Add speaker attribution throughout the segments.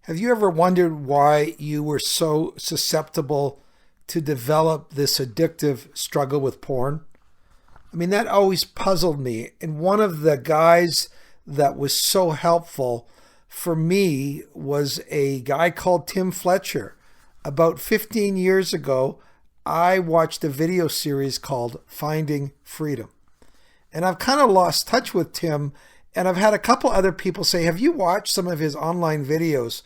Speaker 1: Have you ever wondered why you were so susceptible to develop this addictive struggle with porn? I mean, that always puzzled me. And one of the guys that was so helpful for me was a guy called Tim Fletcher. About 15 years ago, I watched a video series called Finding Freedom. And I've kind of lost touch with Tim. And I've had a couple other people say, have you watched some of his online videos?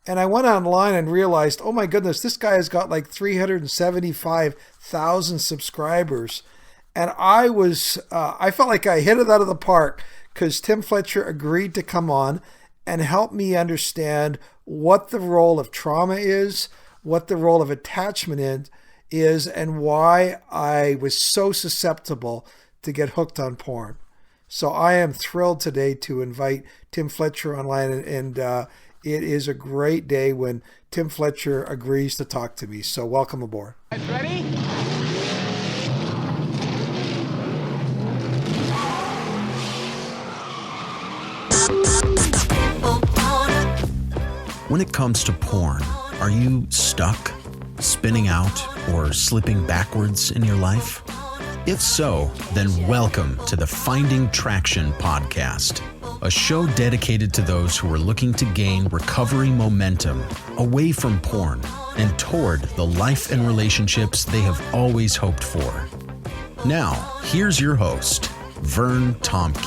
Speaker 1: And I went online and realized, oh my goodness, this guy has got like 375,000 subscribers. And I felt like I hit it out of the park because Tim Fletcher agreed to come on and help me understand what the role of trauma is, what the role of attachment is, and why I was so susceptible to get hooked on porn. So I am thrilled today to invite Tim Fletcher online, and it is a great day when Tim Fletcher agrees to talk to me. So welcome aboard.
Speaker 2: Guys ready?
Speaker 3: When it comes to porn, are you stuck, spinning out, or slipping backwards in your life? If so, then welcome to the Finding Traction podcast, a show dedicated to those who are looking to gain recovery momentum away from porn and toward the life and relationships they have always hoped for. Now, here's your host, Vern Tomke.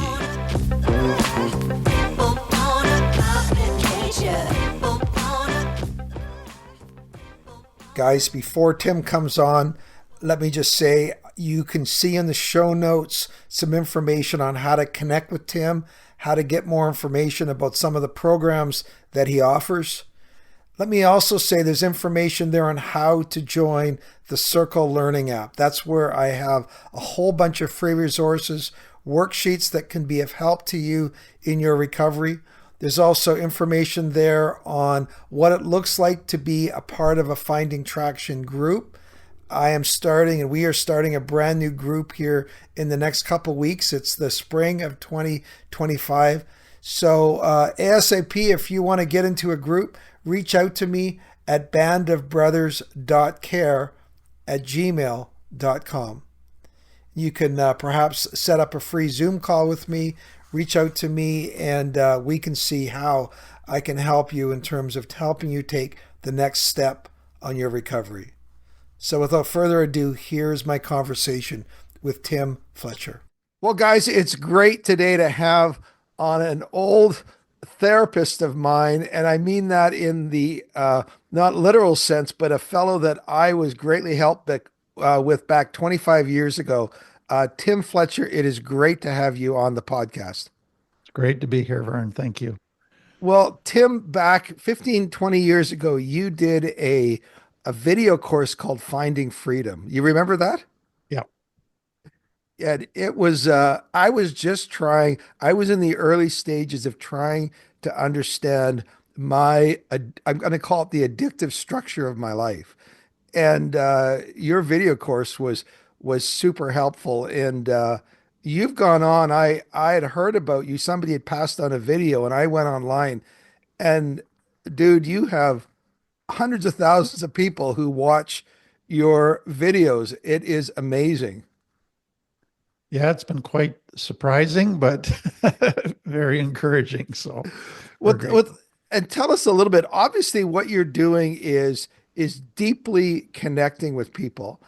Speaker 1: Guys, before Tim comes on, let me just say you can see in the show notes some information on how to connect with Tim, how to get more information about some of the programs that he offers. Let me also say there's information there on how to join the Circle Learning app. That's where I have a whole bunch of free resources, worksheets that can be of help to you in your recovery. There's also information there on what it looks like to be a part of a Finding Traction group. We are starting a brand new group here in the next couple weeks. It's the spring of 2025. So ASAP, if you want to get into a group, reach out to me at bandofbrothers.care at gmail.com. You can perhaps set up a free Zoom call with me, reach out to me, and we can see how I can help you in terms of helping you take the next step on your recovery. So without further ado, here's my conversation with Tim Fletcher. Well, guys, it's great today to have on an old therapist of mine, and I mean that in the not literal sense, but a fellow that I was greatly helped with back 25 years ago. Tim Fletcher, it is great to have you on the podcast.
Speaker 4: It's great to be here, Vern. Thank you.
Speaker 1: Well, Tim, back 15, 20 years ago, you did a video course called Finding Freedom. You remember that?
Speaker 4: Yeah.
Speaker 1: And it was, I was in the early stages of trying to understand I'm going to call it the addictive structure of my life. And your video course was super helpful. And you've gone on. I had heard about you. Somebody had passed on a video, and I went online. And dude, you have hundreds of thousands of people who watch your videos. It is amazing.
Speaker 4: Yeah, it's been quite surprising, but very encouraging. So,
Speaker 1: and tell us a little bit. Obviously, what you're doing is deeply connecting with people.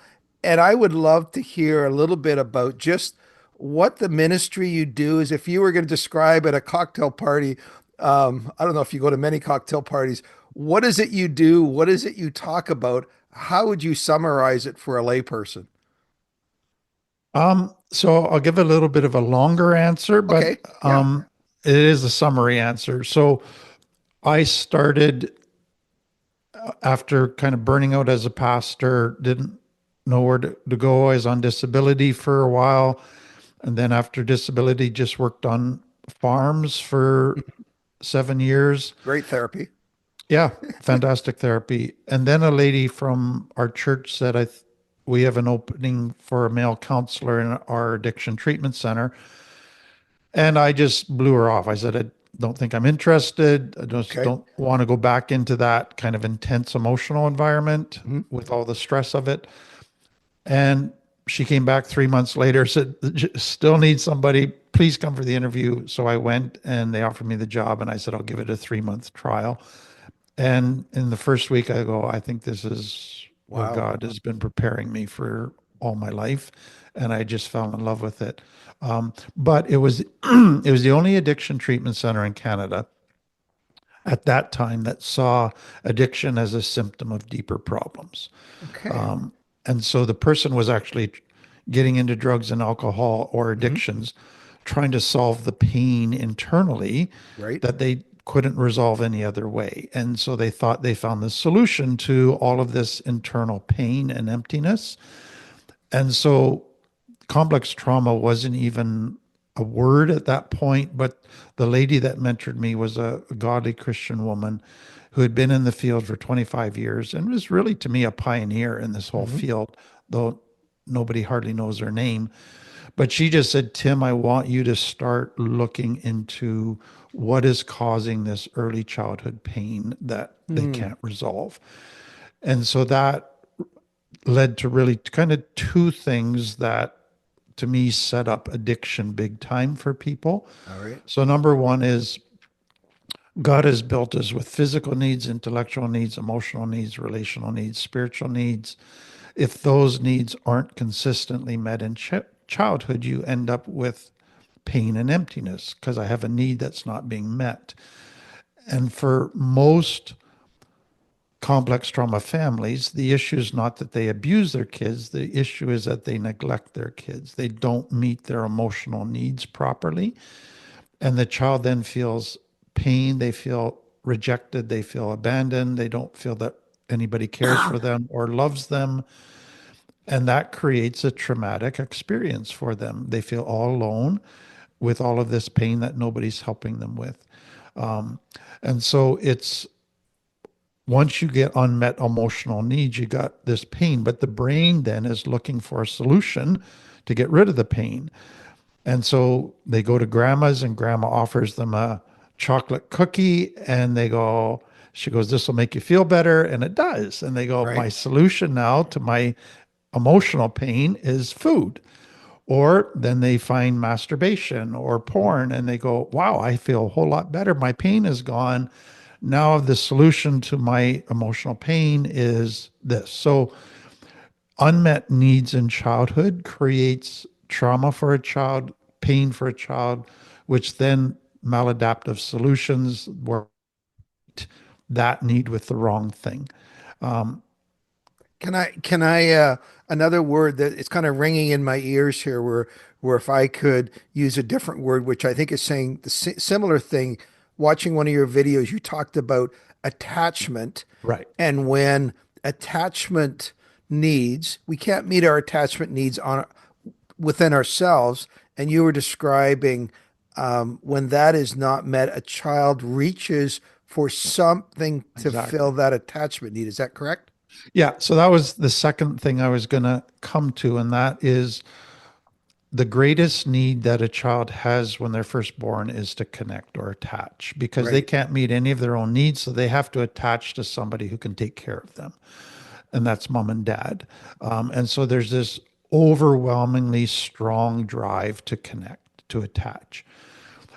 Speaker 1: And I would love to hear a little bit about just what the ministry you do is. If you were going to describe at a cocktail party, I don't know if you go to many cocktail parties, what is it you do? What is it you talk about? How would you summarize it for a layperson?
Speaker 4: So I'll give a little bit of a longer answer, but
Speaker 1: okay. Yeah.
Speaker 4: It is a summary answer. So I started after kind of burning out as a pastor, didn't know where to go. I was on disability for a while. And then after disability, just worked on farms for 7 years.
Speaker 1: Great therapy.
Speaker 4: Yeah, fantastic therapy. And then a lady from our church said, we have an opening for a male counselor in our addiction treatment center. And I just blew her off. I said, don't think I'm interested. I just
Speaker 1: Okay.
Speaker 4: don't want to go back into that kind of intense emotional environment
Speaker 1: Mhm.
Speaker 4: with all the stress of it. And she came back 3 months later, said, still need somebody. Please come for the interview. So I went and they offered me the job. And I said, I'll give it a 3 month trial. And in the first week, I go, I think this is what
Speaker 1: Wow.
Speaker 4: God has been preparing me for all my life. And I just fell in love with it. But it was it was the only addiction treatment center in Canada at that time that saw addiction as a symptom of deeper problems.
Speaker 1: Okay.
Speaker 4: And so the person was actually getting into drugs and alcohol or
Speaker 1: Hmm.
Speaker 4: addictions, trying to solve the pain internally
Speaker 1: Right.
Speaker 4: that they couldn't resolve any other way. And so they thought they found the solution to all of this internal pain and emptiness. And so complex trauma wasn't even a word at that point, but the lady that mentored me was a godly Christian woman who had been in the field for 25 years and was really, to me, a pioneer in this whole
Speaker 1: Hmm.
Speaker 4: field, though nobody hardly knows her name. But she just said, Tim, I want you to start looking into what is causing this early childhood pain that they
Speaker 1: Hmm.
Speaker 4: can't resolve. And so that led to really kind of two things that to me set up addiction big time for people.
Speaker 1: All right.
Speaker 4: So number one is God has built us with physical needs, intellectual needs, emotional needs, relational needs, spiritual needs. If those needs aren't consistently met in childhood, you end up with pain and emptiness because I have a need that's not being met. And for most complex trauma families, the issue is not that they abuse their kids. The issue is that they neglect their kids. They don't meet their emotional needs properly. And the child then feels pain. They feel rejected. They feel abandoned. They don't feel that anybody cares for them or loves them. And that creates a traumatic experience for them. They feel all alone with all of this pain that nobody's helping them with. Um, and so it's once you get unmet emotional needs, you got this pain, but the brain then is looking for a solution to get rid of the pain. And so they go to grandma's and grandma offers them a chocolate cookie and they go, she goes, this will make you feel better. And it does. And they go, my
Speaker 1: Right.
Speaker 4: solution now to my emotional pain is food. Or then they find masturbation or porn and they go, wow, I feel a whole lot better. My pain is gone. Now the solution to my emotional pain is this. So unmet needs in childhood creates trauma for a child, pain for a child, which then maladaptive solutions were that need with the wrong thing. Um,
Speaker 1: Can I another word that it's kind of ringing in my ears here where if I could use a different word, which I think is saying the similar thing, watching one of your videos, you talked about attachment,
Speaker 4: right.
Speaker 1: and when attachment needs, we can't meet our attachment needs on within ourselves, and you were describing when that is not met, a child reaches for something to fill
Speaker 4: Exactly.
Speaker 1: that attachment need. Is that correct?
Speaker 4: Yeah. So that was the second thing I was going to come to, and that is the greatest need that a child has when they're first born is to connect or attach because they
Speaker 1: Right.
Speaker 4: can't meet any of their own needs. So they have to attach to somebody who can take care of them. And that's mom and dad. And so there's this overwhelmingly strong drive to connect, to attach.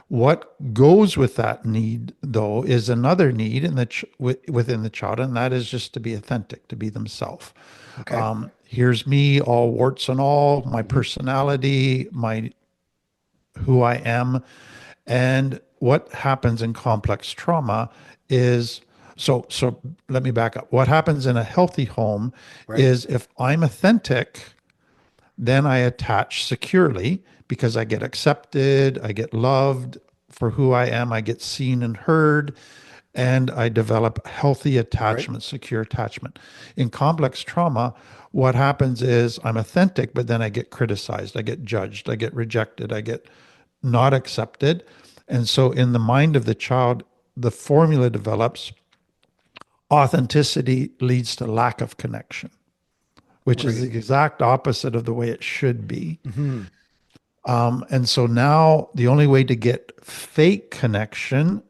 Speaker 4: What goes with that need, though, is another need in within the child, and that is just to be authentic, to be themselves.
Speaker 1: Okay.
Speaker 4: Here's me, all warts and all, my
Speaker 1: Mhm.
Speaker 4: personality, my who I am, and what happens in complex trauma is so let me back up. What happens in a healthy home
Speaker 1: Right.
Speaker 4: is if I'm authentic, then I attach securely because I get accepted, I get loved for who I am, I get seen and heard, and I develop healthy
Speaker 1: Right.
Speaker 4: attachment, secure attachment. In complex trauma, what happens is I'm authentic, but then I get criticized, I get judged, I get rejected, I get not accepted. And so in the mind of the child, the formula develops authenticity leads to lack of connection, which is
Speaker 1: Right.
Speaker 4: the exact opposite of the way it should be.
Speaker 1: Hmm.
Speaker 4: And so now the only way to get fake connection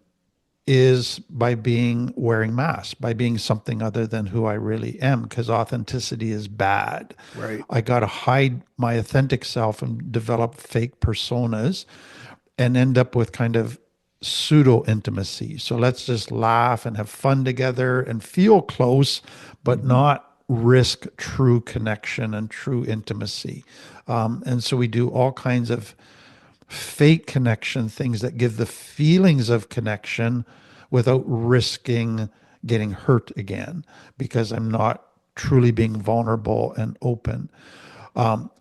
Speaker 4: is by being wearing masks, by being something other than who I really am, because authenticity is bad.
Speaker 1: Right.
Speaker 4: I got to hide my authentic self and develop fake personas and end up with kind of pseudo intimacy. So let's just laugh and have fun together and feel close, but not risk true connection and true intimacy. And so we do all kinds of fake connection, things that give the feelings of connection without risking getting hurt again, because I'm not truly being vulnerable and open.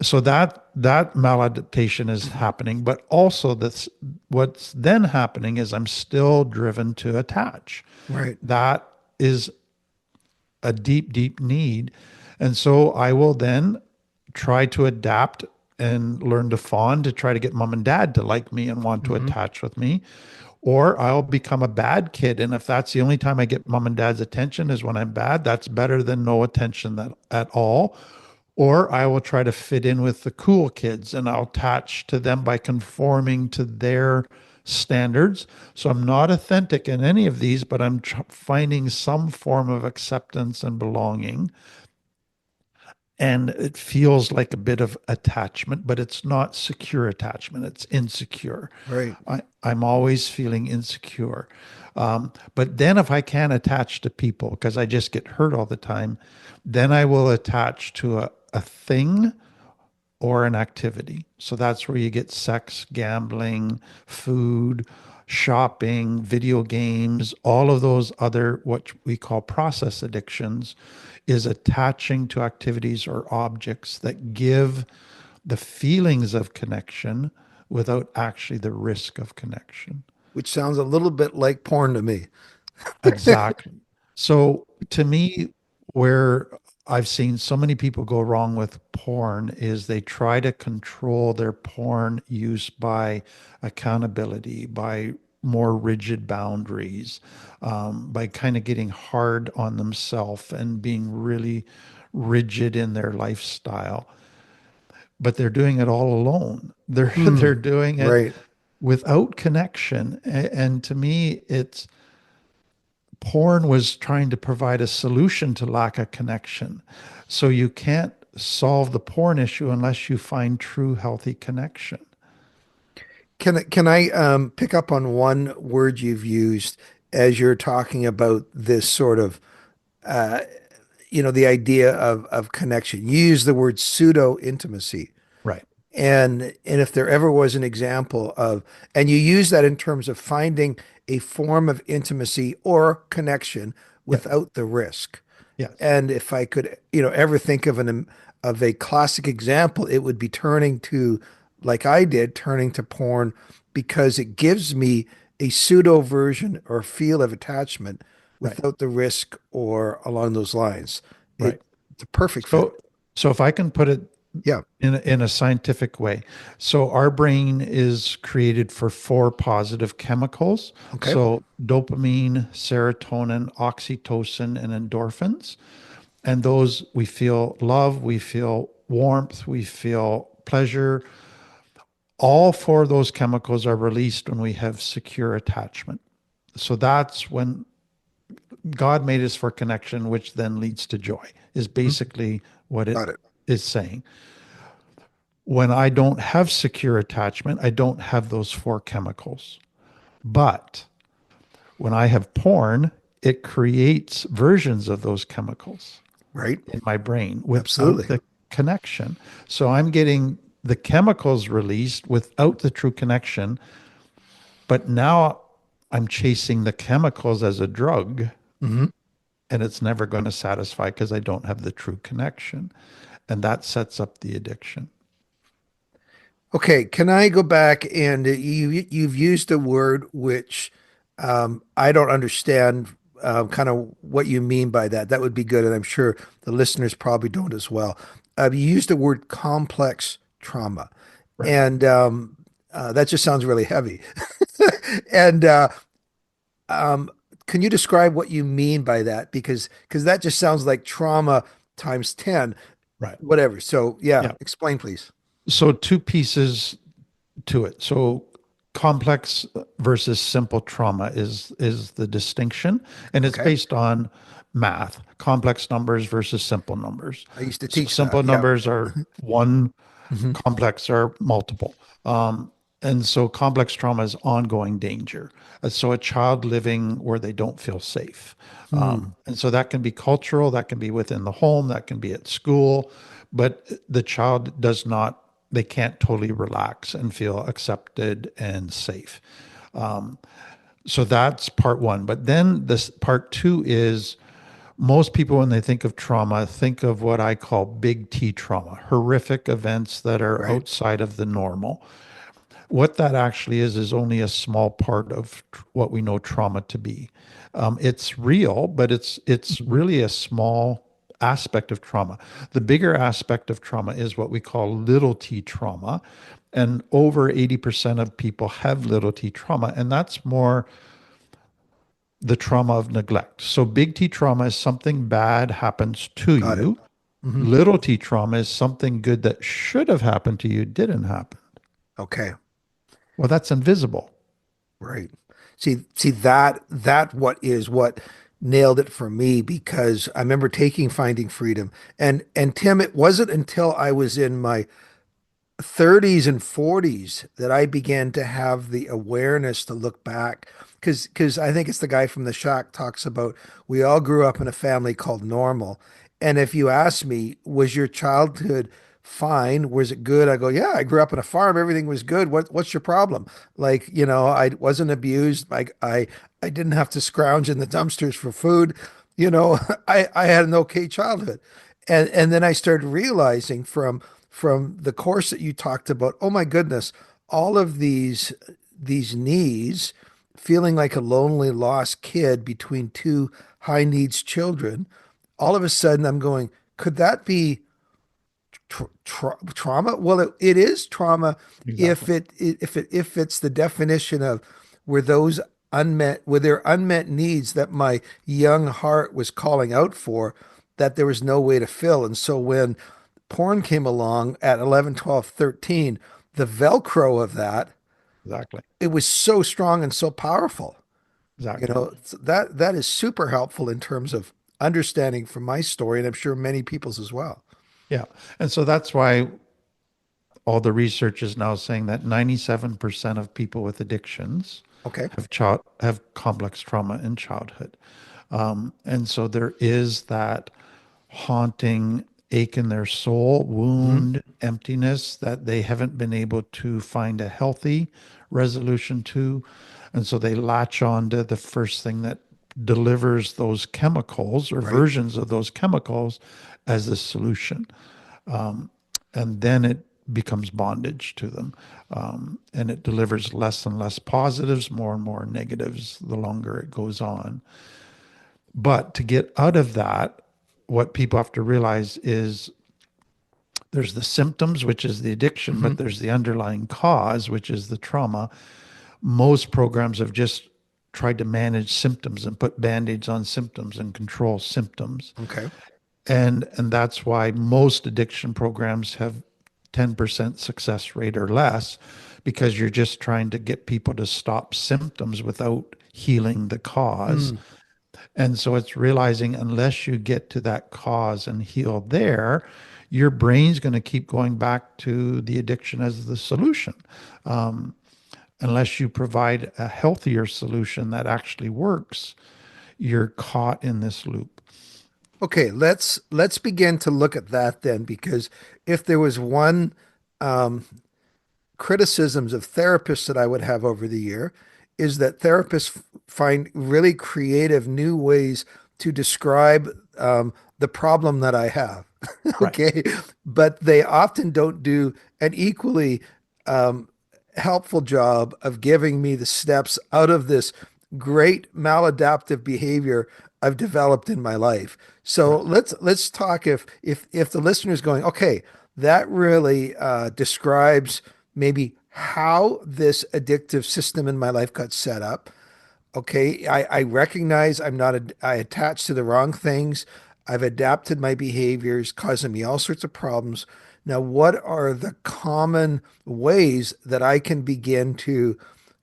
Speaker 4: So that maladaptation is happening, but also that's what's then happening is I'm still driven to attach.
Speaker 1: Right.
Speaker 4: That is a deep, deep need. And so I will then try to adapt and learn to fawn to try to get mom and dad to like me and want to
Speaker 1: Hmm.
Speaker 4: attach with me. Or I'll become a bad kid. And if that's the only time I get mom and dad's attention is when I'm bad, that's better than no attention at all. Or I will try to fit in with the cool kids and I'll attach to them by conforming to their standards. So I'm not authentic in any of these, but I'm finding some form of acceptance and belonging. And it feels like a bit of attachment, but it's not secure attachment. It's insecure.
Speaker 1: Right.
Speaker 4: I'm always feeling insecure. But then if I can't attach to people because I just get hurt all the time, then I will attach to a thing or an activity. So that's where you get sex, gambling, food, shopping, video games, all of those other what we call process addictions is attaching to activities or objects that give the feelings of connection without actually the risk of connection.
Speaker 1: Which sounds a little bit like porn to me.
Speaker 4: Exactly. So to me, where I've seen so many people go wrong with porn is they try to control their porn use by accountability, by more rigid boundaries, by kind of getting hard on themselves and being really rigid in their lifestyle. But they're doing it all alone. They're
Speaker 1: Hmm.
Speaker 4: they're doing it
Speaker 1: Right.
Speaker 4: without connection. And to me, it's porn was trying to provide a solution to lack of connection. So you can't solve the porn issue unless you find true healthy connection.
Speaker 1: Can I pick up on one word you've used as you're talking about this sort of the idea of connection? You use the word pseudo intimacy.
Speaker 4: Right.
Speaker 1: And if there ever was an example of, and you use that in terms of finding a form of intimacy or connection
Speaker 4: Yes.
Speaker 1: without the risk.
Speaker 4: Yes.
Speaker 1: And if I could, ever think of a classic example, it would be turning to, like I did, turning to porn because it gives me a pseudo version or feel of attachment
Speaker 4: Right.
Speaker 1: without the risk or along those lines.
Speaker 4: Right.
Speaker 1: It's a perfect fit.
Speaker 4: So if I can put it
Speaker 1: Yeah.
Speaker 4: in a scientific way. So our brain is created for four positive chemicals.
Speaker 1: Okay.
Speaker 4: So dopamine, serotonin, oxytocin, and endorphins. And those we feel love, we feel warmth, we feel pleasure. All four of those chemicals are released when we have secure attachment. So that's when God made us for connection, which then leads to joy, is
Speaker 1: Mhm.
Speaker 4: basically what it
Speaker 1: Got it.
Speaker 4: is saying. When I don't have secure attachment, I don't have those four chemicals. But when I have porn, it creates versions of those chemicals
Speaker 1: Right.
Speaker 4: in my brain without
Speaker 1: Absolutely.
Speaker 4: the connection. So I'm getting the chemicals released without the true connection. But now I'm chasing the chemicals as a drug,
Speaker 1: Hmm.
Speaker 4: and it's never going to satisfy because I don't have the true connection. And that sets up the addiction.
Speaker 1: Okay, can I go back and you've used a word which I don't understand kind of what you mean by that. That would be good, and I'm sure the listeners probably don't as well. You used the word complex trauma,
Speaker 4: Right.
Speaker 1: and that just sounds really heavy. And um, can you describe what you mean by that? Because that just sounds like trauma times 10,
Speaker 4: Right.
Speaker 1: whatever. So yeah,
Speaker 4: Yeah.
Speaker 1: explain please.
Speaker 4: So two pieces to it. So complex versus simple trauma is the distinction, and it's
Speaker 1: Okay.
Speaker 4: based on math, complex numbers versus simple numbers.
Speaker 1: I used to
Speaker 4: So
Speaker 1: teach that.
Speaker 4: simple
Speaker 1: Yeah.
Speaker 4: numbers are one,
Speaker 1: Hmm.
Speaker 4: complex are multiple. And so complex trauma is ongoing danger. So a child living where they don't feel safe.
Speaker 1: Hmm.
Speaker 4: And so that can be cultural, that can be within the home, that can be at school, but the child does not, they can't totally relax and feel accepted and safe. So that's part one. But then this part two is most people, when they think of trauma, think of what I call big T trauma, horrific events that are
Speaker 1: Right.
Speaker 4: outside of the normal. What that actually is only a small part of what we know trauma to be. It's real, but it's
Speaker 1: Mhm.
Speaker 4: really a small aspect of trauma. The bigger aspect of trauma is what we call little t trauma. And over 80% of people have little t trauma. And that's more the trauma of neglect. So big T trauma is something bad happens to
Speaker 1: Got it.
Speaker 4: you.
Speaker 1: Hmm.
Speaker 4: Little t trauma is something good that should have happened to you didn't happen.
Speaker 1: Okay.
Speaker 4: Well, that's invisible.
Speaker 1: Right. See that what is what nailed it for me because I remember taking Finding Freedom and Tim, it wasn't until I was in my 30s and 40s that I began to have the awareness to look back because I think it's the guy from The Shack talks about we all grew up in a family called normal. And if you ask me, was your childhood fine? Was it good? I go, yeah, I grew up on a farm. Everything was good. What's your problem? Like, I wasn't abused. I didn't have to scrounge in the dumpsters for food. I had an okay childhood. And then I started realizing from the course that you talked about, oh my goodness, all of these needs, feeling like a lonely lost kid between two high needs children, all of a sudden I'm going, could that be trauma? Well, it is trauma
Speaker 4: Exactly.
Speaker 1: if it's the definition of were those were there unmet needs that my young heart was calling out for that there was no way to fill. And so when porn came along at 11, 12, 13, the Velcro of that,
Speaker 4: Exactly.
Speaker 1: it was so strong and so powerful.
Speaker 4: Exactly.
Speaker 1: That is super helpful in terms of understanding from my story, and I'm sure many people's as well.
Speaker 4: Yeah. And so that's why all the research is now saying that 97% of people with addictions
Speaker 1: Okay.
Speaker 4: have complex trauma in childhood. And so there is that haunting ache in their soul,
Speaker 1: Hmm.
Speaker 4: wound, emptiness that they haven't been able to find a healthy resolution to. And so they latch on to the first thing that delivers those chemicals or
Speaker 1: Right.
Speaker 4: versions of those chemicals as the solution. And then it becomes bondage to them. And it delivers less and less positives, more and more negatives the longer it goes on. But to get out of that, what people have to realize is there's the symptoms, which is the addiction,
Speaker 1: Hmm.
Speaker 4: but there's the underlying cause, which is the trauma. Most programs have just tried to manage symptoms and put band-aids on symptoms and control symptoms.
Speaker 1: Okay.
Speaker 4: And that's why most addiction programs have 10% success rate or less, because you're just trying to get people to stop symptoms without healing the cause.
Speaker 1: Mm.
Speaker 4: And so it's realizing unless you get to that cause and heal there, your brain's going to keep going back to the addiction as the solution. Unless you provide a healthier solution that actually works, you're caught in this loop.
Speaker 1: Okay, let's begin to look at that then, because if there was one um, criticisms of therapists that I would have over the year is that therapists find really creative new ways to describe the problem that I have.
Speaker 4: Right.
Speaker 1: Okay, but they often don't do an equally helpful job of giving me the steps out of this great maladaptive behavior I've developed in my life. So
Speaker 4: Right.
Speaker 1: let's talk if the listener's going, okay, that really describes maybe how this addictive system in my life got set up. Okay, I recognize I attach to the wrong things. I've adapted my behaviors, causing me all sorts of problems. Now, what are the common ways that I can begin to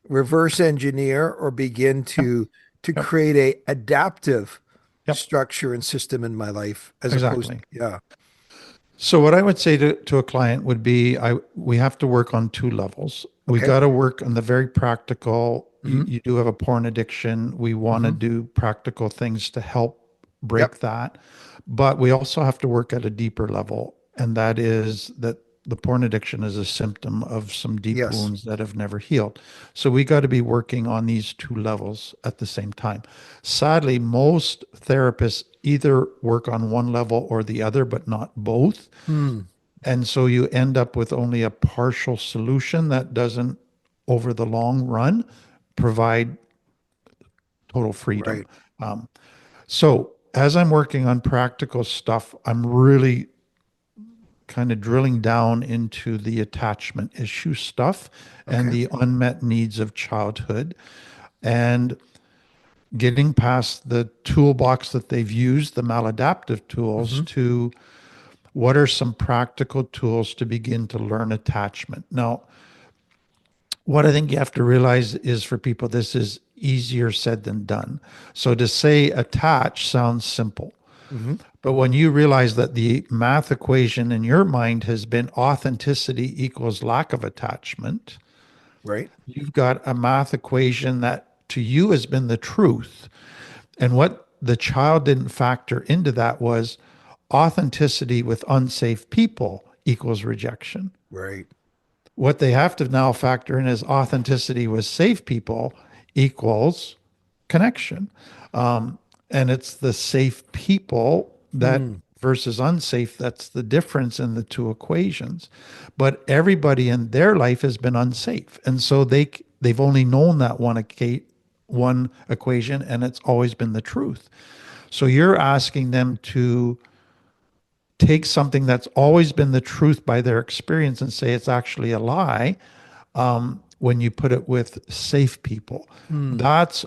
Speaker 1: reverse engineer or begin
Speaker 4: Yep.
Speaker 1: to
Speaker 4: Yep.
Speaker 1: create a adaptive
Speaker 4: Yep.
Speaker 1: structure and system in my life as opposed,
Speaker 4: Exactly.
Speaker 1: yeah.
Speaker 4: So what I would say to a client would be we have to work on two levels. We
Speaker 1: Okay.
Speaker 4: got to work on the very practical.
Speaker 1: Hmm.
Speaker 4: You do have a porn addiction. We want to
Speaker 1: Hmm.
Speaker 4: do practical things to help
Speaker 1: Yep.
Speaker 4: break that. But we also have to work at a deeper level. And that is that the porn addiction is a symptom of some deep
Speaker 1: Yes.
Speaker 4: wounds that have never healed. So we got to be working on these two levels at the same time. Sadly, most therapists either work on one level or the other, but not both.
Speaker 1: Hmm.
Speaker 4: And so you end up with only a partial solution that doesn't, over the long run, provide total freedom.
Speaker 1: Right.
Speaker 4: Um, so as I'm working on practical stuff, I'm really kind of drilling down into the attachment issue stuff and
Speaker 1: Okay.
Speaker 4: the unmet needs of childhood and getting past the toolbox that they've used, the maladaptive tools,
Speaker 1: Hmm.
Speaker 4: to what are some practical tools to begin to learn attachment. Now, what I think you have to realize is for people, this is easier said than done. So to say attach sounds simple.
Speaker 1: Hmm.
Speaker 4: But when you realize that the math equation in your mind has been authenticity equals lack of attachment,
Speaker 1: Right.
Speaker 4: you've got a math equation that to you has been the truth. And what the child didn't factor into that was authenticity with unsafe people equals rejection.
Speaker 1: Right.
Speaker 4: What they have to now factor in is authenticity with safe people equals connection. And it's the safe people that
Speaker 1: Hmm.
Speaker 4: versus unsafe, that's the difference in the two equations. But everybody in their life has been unsafe. And so they've only known that one equation, and it's always been the truth. So you're asking them to take something that's always been the truth by their experience and say it's actually a lie when you put it with safe people.
Speaker 1: Hmm.
Speaker 4: That's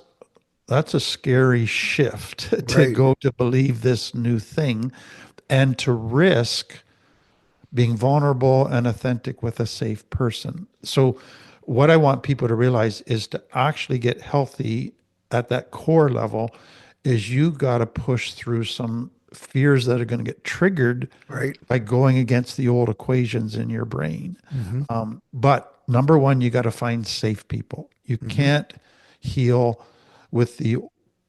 Speaker 4: a scary shift to
Speaker 1: Right.
Speaker 4: go to believe this new thing and to risk being vulnerable and authentic with a safe person. So, what I want people to realize is to actually get healthy at that core level is you got to push through some fears that are going to get triggered
Speaker 1: Right.
Speaker 4: by going against the old equations in your brain.
Speaker 1: Hmm.
Speaker 4: But number one, you got to find safe people. You
Speaker 1: Hmm.
Speaker 4: can't heal with the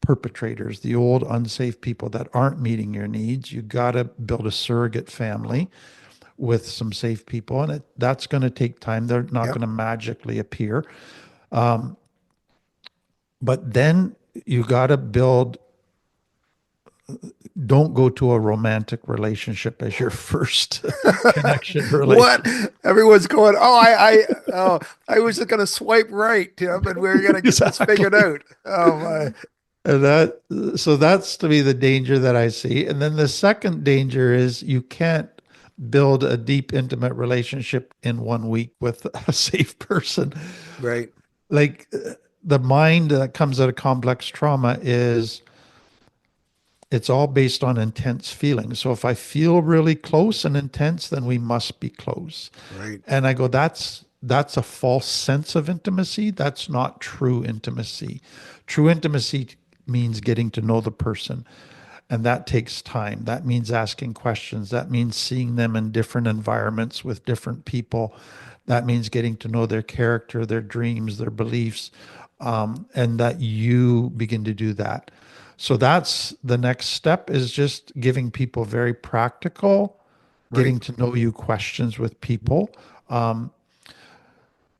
Speaker 4: perpetrators, the old unsafe people that aren't meeting your needs. You got to build a surrogate family with some safe people, and that's going to take time. They're not going
Speaker 1: Yep.
Speaker 4: to magically appear. But then you got to build, don't go to a romantic relationship as your first connection
Speaker 1: What?
Speaker 4: relationship.
Speaker 1: Everyone's going, oh, I was going to swipe right, Tim, and we are going to get this figured
Speaker 4: Exactly.
Speaker 1: out. Oh my.
Speaker 4: And so that's to me the danger that I see. And then the second danger is you can't build a deep, intimate relationship in 1 week with a safe person.
Speaker 1: Right.
Speaker 4: Like the mind that comes out of complex trauma is it's all based on intense feelings. So if I feel really close and intense, then we must be close.
Speaker 1: Right.
Speaker 4: And I go, that's a false sense of intimacy. That's not true intimacy. True intimacy means getting to know the person. And that takes time. That means asking questions. That means seeing them in different environments with different people. That means getting to know their character, their dreams, their beliefs, and that you begin to do that. So that's the next step is just giving people very practical,
Speaker 1: Right.
Speaker 4: getting to know you questions with people.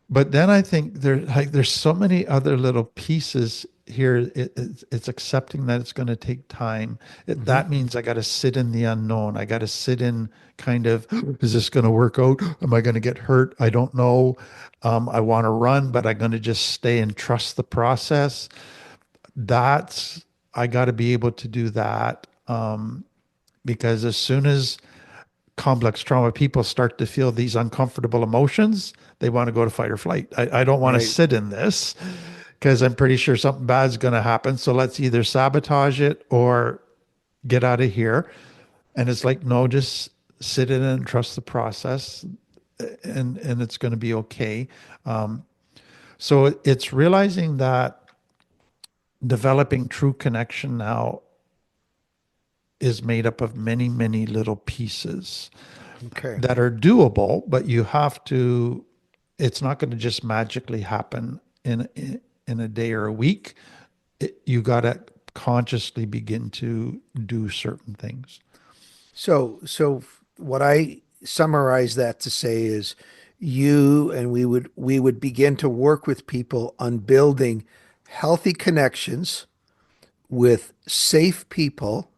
Speaker 4: But then I think there's so many other little pieces here. It's accepting that it's going to take time.
Speaker 1: Hmm.
Speaker 4: That means I got to sit in the unknown. I got to sit in kind of, is this going to work out? Am I going to get hurt? I don't know. I want to run, but I'm going to just stay and trust the process. That's, I got to be able to do that because as soon as complex trauma people start to feel these uncomfortable emotions, they want to go to fight or flight. I don't want to
Speaker 1: Right.
Speaker 4: sit in this because I'm pretty sure something bad's going to happen. So let's either sabotage it or get out of here. And it's like, no, just sit in it and trust the process, and it's going to be okay. So it's realizing that developing true connection now is made up of many, many little pieces
Speaker 1: Okay.
Speaker 4: that are doable, but you have to, it's not going to just magically happen in a day or a week. You got to consciously begin to do certain things.
Speaker 1: So what I summarize that to say is you and we would begin to work with people on building healthy connections with safe people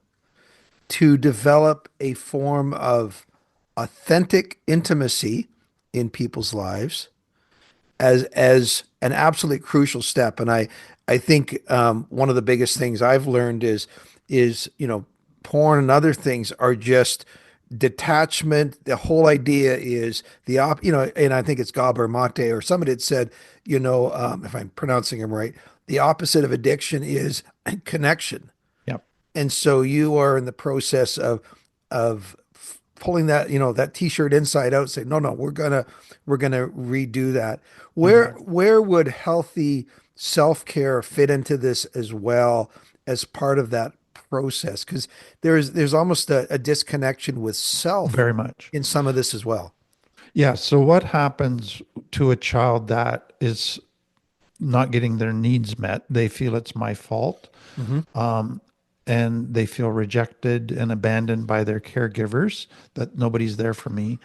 Speaker 1: to develop a form of authentic intimacy in people's lives as an absolutely crucial step. And I think one of the biggest things I've learned is porn and other things are just detachment. The whole idea is and I think it's Gabor Mate or somebody had said, if I'm pronouncing him right, the opposite of addiction is connection.
Speaker 4: Yep.
Speaker 1: And so you are in the process of pulling that t-shirt inside out, say, no, we're gonna redo that. Where
Speaker 4: Exactly.
Speaker 1: where would healthy self-care fit into this as well as part of that process? Because there's almost a disconnection with self
Speaker 4: Very much.
Speaker 1: in some of this as well.
Speaker 4: Yeah. So what happens to a child that is not getting their needs met? They feel it's my fault.
Speaker 1: Hmm.
Speaker 4: And they feel rejected and abandoned by their caregivers, that nobody's there for me.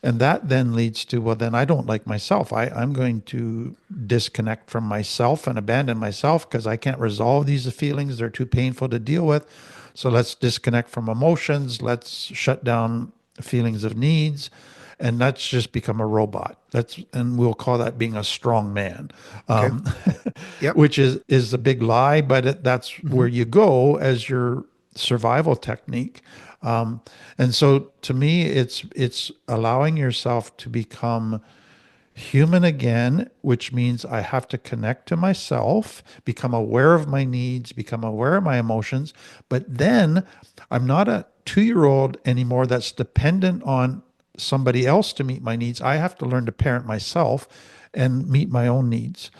Speaker 4: And that then leads to, well, then I don't like myself. I'm going to disconnect from myself and abandon myself because I can't resolve these feelings. They're too painful to deal with. So let's disconnect from emotions. Let's shut down feelings of needs, and let's just become a robot. And we'll call that being a strong man,
Speaker 1: Okay.
Speaker 4: um,
Speaker 1: Yep.
Speaker 4: which is a big lie, but that's
Speaker 1: Hmm.
Speaker 4: where you go as your survival technique. And so to me, it's allowing yourself to become human again, which means I have to connect to myself, become aware of my needs, become aware of my emotions. But then I'm not a 2 year old anymore that's dependent on somebody else to meet my needs. I have to learn to parent myself and meet my own needs.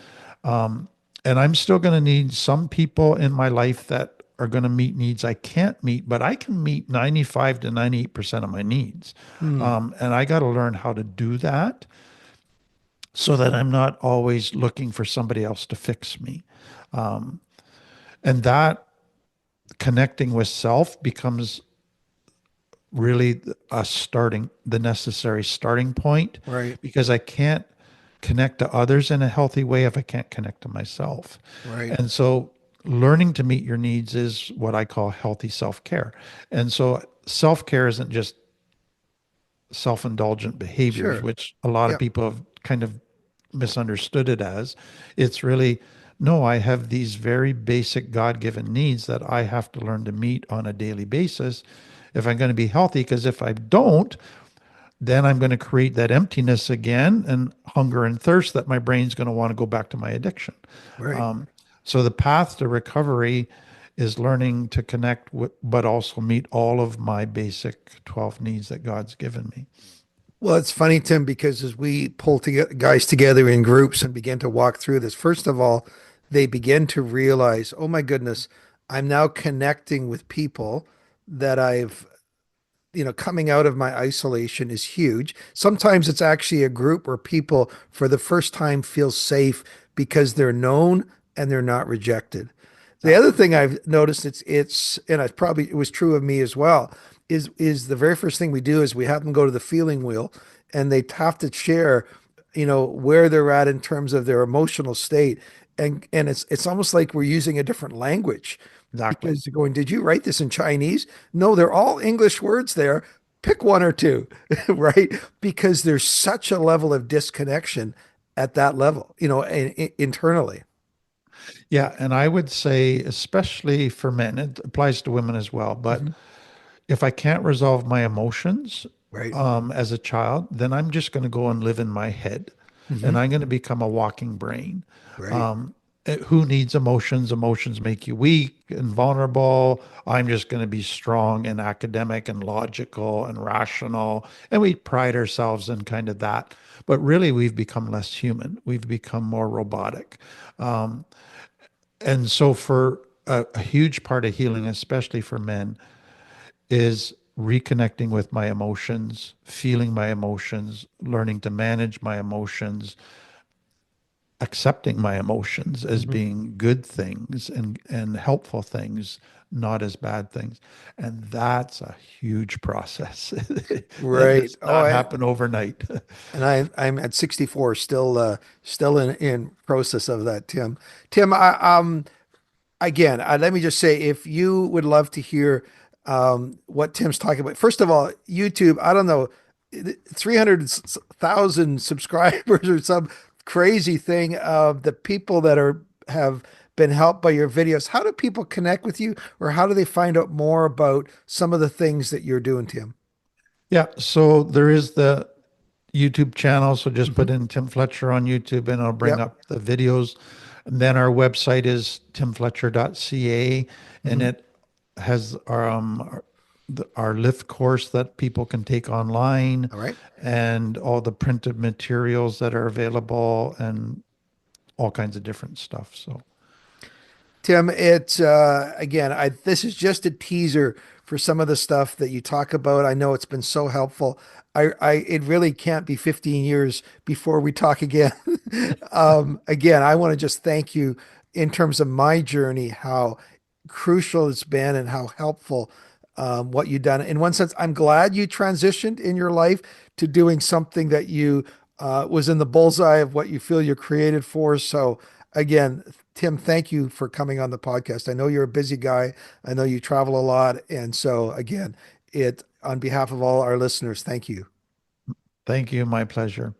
Speaker 4: And I'm still going to need some people in my life that are going to meet needs I can't meet, but I can meet 95 to 98% of my needs.
Speaker 1: Hmm.
Speaker 4: And I got to learn how to do that so that I'm not always looking for somebody else to fix me. And that connecting with self becomes really the necessary starting point,
Speaker 1: Right.
Speaker 4: because I can't connect to others in a healthy way if I can't connect to myself.
Speaker 1: Right.
Speaker 4: And so learning to meet your needs is what I call healthy self-care. And so self-care isn't just self-indulgent behaviors,
Speaker 1: Sure.
Speaker 4: which a lot of
Speaker 1: Yep.
Speaker 4: people have kind of misunderstood it as. It's really, no, I have these very basic God-given needs that I have to learn to meet on a daily basis if I'm going to be healthy. Because if I don't, then I'm going to create that emptiness again and hunger and thirst that my brain's going to want to go back to my addiction.
Speaker 1: Right.
Speaker 4: Um, so the path to recovery is learning to connect with, but also meet all of my basic 12 needs that God's given me.
Speaker 1: Well, it's funny, Tim, because as we pull together guys together in groups and begin to walk through this, first of all, they begin to realize, oh my goodness, I'm now connecting with people that coming out of my isolation is huge. Sometimes it's actually a group where people for the first time feel safe because they're known and they're not rejected. The
Speaker 4: Yeah.
Speaker 1: other thing I've noticed, and it was true of me as well, is the very first thing we do is we have them go to the feeling wheel and they have to share, where they're at in terms of their emotional state. And it's almost like we're using a different language
Speaker 4: Exactly.
Speaker 1: because they're going, did you write this in Chinese? No, they're all English words there. Pick one or two, right? Because there's such a level of disconnection at that level, internally.
Speaker 4: Yeah. And I would say, especially for men, it applies to women as well. But
Speaker 1: Mhm.
Speaker 4: if I can't resolve my emotions
Speaker 1: Right.
Speaker 4: as a child, then I'm just going to go and live in my head, and
Speaker 1: Hmm.
Speaker 4: I'm going to become a walking brain.
Speaker 1: Right.
Speaker 4: Um, who needs emotions? Emotions make you weak and vulnerable. I'm just going to be strong and academic and logical and rational. And we pride ourselves in kind of that. But really, we've become less human. We've become more robotic. Um, and so, for a huge part of healing, especially for men, is reconnecting with my emotions, feeling my emotions, learning to manage my emotions, accepting my emotions as
Speaker 1: Mhm.
Speaker 4: being good things and helpful things, not as bad things. And that's a huge process. That
Speaker 1: Right.
Speaker 4: does
Speaker 1: Oh,
Speaker 4: not happen overnight.
Speaker 1: and I'm at 64, still in process of that, Tim. Tim, again, let me just say, if you would love to hear what Tim's talking about, first of all, YouTube, I don't know, 300,000 subscribers or some crazy thing of the people that have been helped by your videos. How do people connect with you, or how do they find out more about some of the things that you're doing, Tim?
Speaker 4: Yeah, so there is the YouTube channel. So just
Speaker 1: Hmm.
Speaker 4: put in Tim Fletcher on YouTube and it'll bring
Speaker 1: Yep.
Speaker 4: up the videos. And then our website is timfletcher.ca, and
Speaker 1: Hmm.
Speaker 4: it has our lift course that people can take online,
Speaker 1: All right.
Speaker 4: and all the printed materials that are available, and all kinds of different stuff. So
Speaker 1: Tim, it's again, this is just a teaser for some of the stuff that you talk about. I know it's been so helpful. It really can't be 15 years before we talk again. Again, I want to just thank you in terms of my journey, how crucial it's been and how helpful what you've done. In one sense, I'm glad you transitioned in your life to doing something that you was in the bullseye of what you feel you're created for. So again, Tim, thank you for coming on the podcast. I know you're a busy guy. I know you travel a lot. And so again, on behalf of all our listeners, thank you.
Speaker 4: thank you. My pleasure.